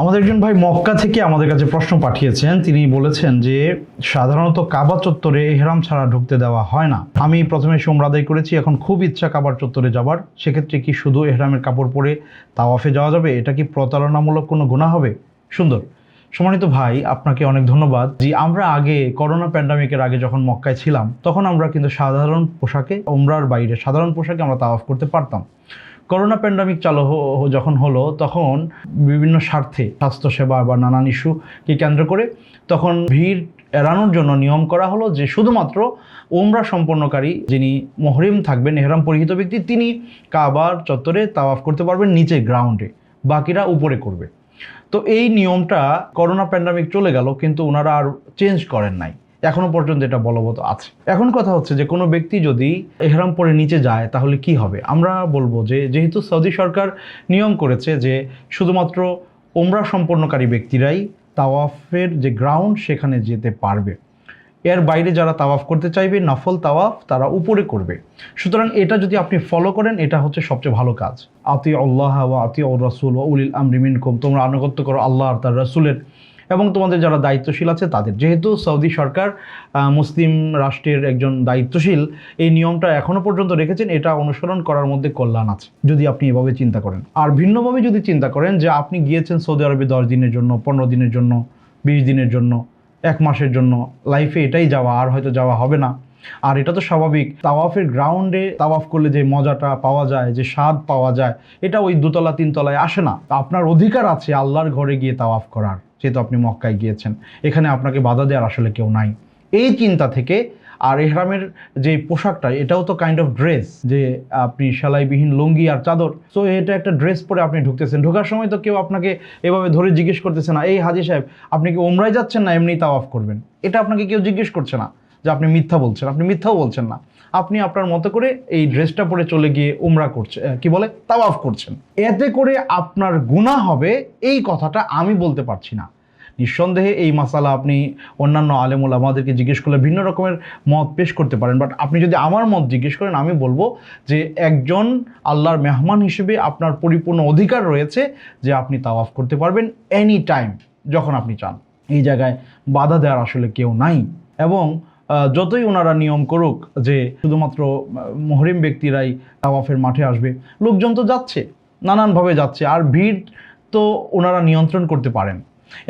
আমাদের একজন ভাই মক্কা থেকে আমাদের কাছে প্রশ্ন পাঠিয়েছেন। তিনি বলেছেন যে সাধারণত কাবা চত্বরে এহরাম ছাড়া ঢুকতে দেওয়া হয় না। আমি প্রথমে উমরা আদায় করেছি, এখন খুব ইচ্ছা কাবার চত্বরে যাবার, সেক্ষেত্রে কি শুধু এহরামের কাপড় পরে তাওয়াফে যাওয়া যাবে? এটা কি প্রতারণামূলক কোনো গুনাহ হবে? সুন্দর। সম্মানিত ভাই, আপনাকে অনেক ধন্যবাদ। জি, আমরা আগে করোনা প্যান্ডামিকের আগে যখন মক্কায় ছিলাম তখন আমরা কিন্তু সাধারণ পোশাকে, উমরার বাইরে সাধারণ পোশাকে আমরা তাওয়াফ করতে পারতাম। করোনা প্যান্ডামিক চালু যখন হলো তখন বিভিন্ন স্বার্থে, স্বাস্থ্যসেবা বা নানান ইস্যুকে কেন্দ্র করে তখন ভিড় এড়ানোর জন্য নিয়ম করা হলো যে শুধুমাত্র উমরা সম্পন্নকারী যিনি মুহরিম থাকবেন, এহরাম পরিহিত ব্যক্তি, তিনি কাবার চত্বরে তাওয়াফ করতে পারবেন নিচে গ্রাউন্ডে, বাকিরা উপরে করবে। তো এই নিয়মটা করোনা প্যান্ডামিক চলে গেল, কিন্তু ওনারা আর চেঞ্জ করেন নাই, এখনো পর্যন্ত এটা বলবৎ আছে। এখন কথা হচ্ছে যে কোনো ব্যক্তি যদি এহরাম পরে নিচে যায় তাহলে কি হবে? আমরা বলবো যে যেহেতু সৌদি সরকার নিয়ম করেছে যে শুধুমাত্র উমরা সম্পন্নকারী ব্যক্তিরাই তাওয়াফের যে গ্রাউন্ড সেখানে যেতে পারবে, এর বাইরে যারা তাওয়াফ করতে চাইবে নফল তাওয়াফ তারা উপরে করবে। সুতরাং এটা যদি আপনি ফলো করেন, এটা হচ্ছে সবচেয়ে ভালো কাজ। আতি আল্লাহ ওয়া আতি ও রাসূল ওয়া উলিল আমরি মিনকুম, তোমরা আনুগত্য করো আল্লাহ আর তার রাসূলের, এবং তোমাদের যারা দায়িত্বশীল আছে তাদের। যেহেতু সৌদি সরকার মুসলিম রাষ্ট্রের একজন দায়িত্বশীল এই নিয়মটা এখনও পর্যন্ত রেখেছেন, এটা অনুসরণ করার মধ্যে কল্যাণ আছে যদি আপনি এভাবে চিন্তা করেন। আর ভিন্নভাবে যদি চিন্তা করেন যে আপনি গিয়েছেন সৌদি আরবে 10 দিনের জন্য, 15 দিনের জন্য, 20 দিনের জন্য, 1 মাসের জন্য, লাইফে এটাই যাওয়া, আর হয়তো যাওয়া হবে না, আর এটা তো স্বাভাবিক। তাওয়াফের গ্রাউন্ডে তাওয়াফ করলে যে মজাটা পাওয়া যায়, যে স্বাদ পাওয়া যায়, এটা ওই 2 তলা 3 তলায় আসে না। আপনার অধিকার আছে আল্লাহর ঘরে গিয়ে তাওয়াফ করার, যেহেতু আপনি মক্কায় গিয়েছেন, এখানে আপনাকে বাধা দেওয়ার আসলে কেউ নাই। এই চিন্তা থেকে, আর এহরামের যে পোশাকটা এটাও তো কাইন্ড অফ ড্রেস, যে আপনি সেলাইবিহীন লুঙ্গি আর চাদর, সো এটা একটা ড্রেস পরে আপনি ঢুকতেছেন। ঢোকার সময় তো কেউ আপনাকে এভাবে ধরে জিজ্ঞেস করতেছে না, এই হাজী সাহেব আপনি কি উমরায় যাচ্ছেন না এমনি তাওয়াফ করবেন? এটা আপনাকে কেউ জিজ্ঞেস করছে না যে আপনি মিথ্যা বলছেন, আপনি মিথ্যাও বলছেন না, আপনি আপনার মতো করে এই ড্রেসটা পরে চলে গিয়ে উমরা করছে, কি বলে, তাওয়াফ করছেন। এতে করে আপনার গুনাহ হবে এই কথাটা আমি বলতে পারছি না। নিঃসন্দেহে এই মাসালা আপনি অন্যান্য আলেম ওলামাদেরকে জিজ্ঞেস করলে ভিন্ন রকমের মত পেশ করতে পারেন, বাট আপনি যদি আমার মত জিজ্ঞেস করেন, আমি বলবো যে একজন আল্লাহর মেহমান হিসেবে আপনার পরিপূর্ণ অধিকার রয়েছে যে আপনি তাওয়াফ করতে পারবেন এনি টাইম, যখন আপনি চান। এই জায়গায় বাধা দেওয়ার আসলে কেউ নাই। এবং যতই ওনারা নিয়ম করুক যে শুধুমাত্র মুহরিম ব্যক্তিরাই তাওয়াফের মাঠে আসবে, লোকজন তো যাচ্ছে, নানানভাবে যাচ্ছে, আর ভিড় তো ওনারা নিয়ন্ত্রণ করতে পারেন।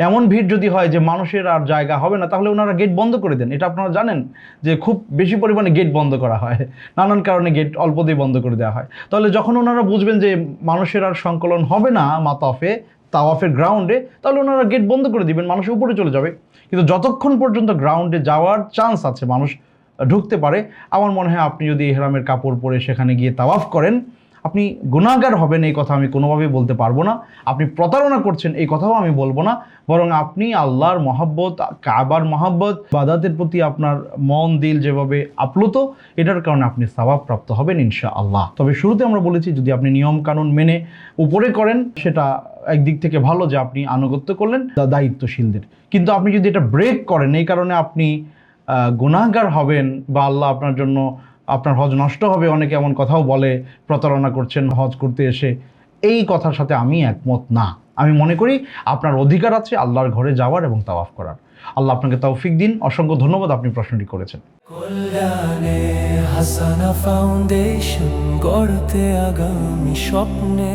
এমন ভিড় যদি হয় যে মানুষের আর জায়গা হবে না, তাহলে ওনারা গেট বন্ধ করে দেন। এটা আপনারা জানেন যে খুব বেশি পরিমাণে গেট বন্ধ করা হয়, নানান কারণে গেট অল্পতেই বন্ধ করে দেওয়া হয়। তাহলে যখন ওনারা বুঝবেন যে মানুষের আর সংকলন হবে না মাতাফে তাওয়াফের গ্রাউন্ডে, তাহলে ওনারা গেট বন্ধ করে দিবেন, মানুষ উপরে চলে যাবে। কিন্তু যতক্ষণ পর্যন্ত গ্রাউন্ডে যাওয়ার চান্স আছে, মানুষ ঢুকতে পারে, আমার মনে হয় আপনি যদি ইহরামের কাপড় পরে সেখানে গিয়ে তাওয়াফ করেন, আপনি গুনাহগার হবেন এই কথা আমি কোনোভাবেই বলতে পারবো না। আপনি প্রতারণা করছেন এই কথাও আমি বলবো না, বরং আপনি আল্লাহর মহাব্বত, কাবার মহাব্বত, ইবাদতের প্রতি আপনার মন দিল যেভাবে আপ্লুত, এটার কারণে আপনি সওয়াব প্রাপ্ত হবেন ইনশাআল্লাহ। তবে শুরুতে আমরা বলেছি যদি আপনি নিয়ম কানুন মেনে উপরে করেন, সেটা একদিক থেকে ভালো যে আপনি আনুগত্য করলেন দায়িত্বশীলদের। কিন্তু আপনি যদি এটা ব্রেক করেন, এই কারণে আপনি গুনাহগার হবেন বা আল্লাহ আপনার জন্য, আপনার হজ নষ্ট হবে, অনেকে এমন কথাও বলে প্রতারণা করছেন হজ করতে এসে, এই কথার সাথে আমি একমত না। আমি মনে করি আপনার অধিকার আছে আল্লাহর ঘরে যাওয়ার এবং তাওয়াফ করার। আল্লাহ আপনাকে তৌফিক দিন। অসংখ্য ধন্যবাদ, আপনি প্রশ্নটি করেছেন। কল্যাণে হাসানা ফাউন্ডেশন, গড়তে আগামী স্বপ্নে।